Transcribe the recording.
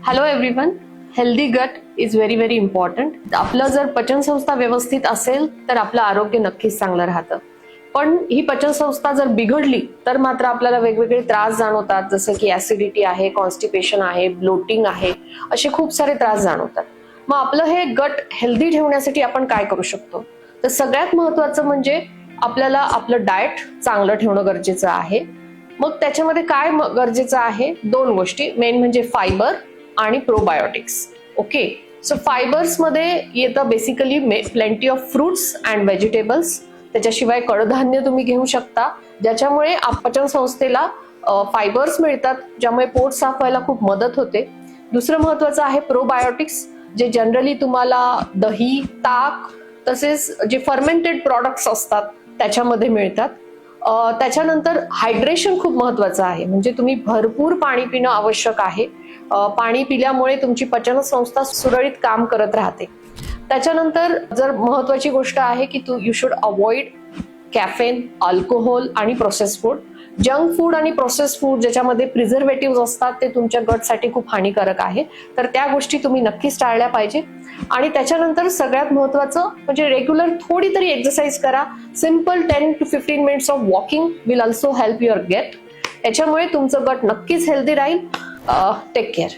Hello everyone. Healthy gut is very very important. आपलं जर पचनसंस्था व्यवस्थित असेल तर आपलं आरोग्य नक्कीच चांगलं राहतं. पण ही पचनसंस्था जर बिघडली तर मात्र आपल्याला वेगवेगळे त्रास जाणवतात, जसं की ऍसिडिटी आहे, कॉन्स्टिपेशन आहे, ब्लोटिंग आहे, असे खूप सारे त्रास जाणवतात. मग आपलं हे गट हेल्दी ठेवण्यासाठी आपण काय करू शकतो? तर सगळ्यात महत्वाचं म्हणजे आपल्याला आपलं डाएट चांगलं ठेवणं गरजेचं आहे. मग त्याच्यामध्ये काय गरजेचं आहे? दोन गोष्टी मेन म्हणजे फायबर आणि प्रोबायोटिक्स. ओके, सो फायबर्स मध्ये येतं basically plenty of fruits and vegetables. त्याच्याशिवाय कडधान्य तुम्ही घेऊ शकता, ज्याच्यामुळे पचन संस्थेला फायबर्स मिळतात, ज्यामुळे पोट साफ व्हायला खूप मदत होते. दुसरं महत्वाचं आहे प्रोबायोटिक्स, जे जनरली तुम्हाला दही, ताक तसेच जे फर्मेंटेड प्रॉडक्ट्स असतात त्याच्यामध्ये मिळतात. त्याच्यानंतर हायड्रेशन खूप महत्वाचं आहे, म्हणजे तुम्ही भरपूर पाणी पिणं आवश्यक आहे. पाणी पिल्यामुळे तुमची पचन संस्था सुरळीत काम करत राहते. त्याच्यानंतर जर महत्वाची गोष्ट आहे की you should avoid caffeine, alcohol आणि प्रोसेस फूड. जंक फूड आणि प्रोसेस फूड ज्याच्यामध्ये प्रिझर्वेटिव्ह असतात ते तुमच्या गटसाठी खूप हानिकारक आहे, तर त्या गोष्टी तुम्ही नक्कीच टाळल्या पाहिजे. आणि त्याच्यानंतर सगळ्यात महत्वाचं म्हणजे रेग्युलर थोडी तरी एक्सरसाइज करा. Simple 10 to 15 minutes of walking will also help your gut. याच्यामुळे तुमचं गट नक्कीच हेल्दी राहील. Take care.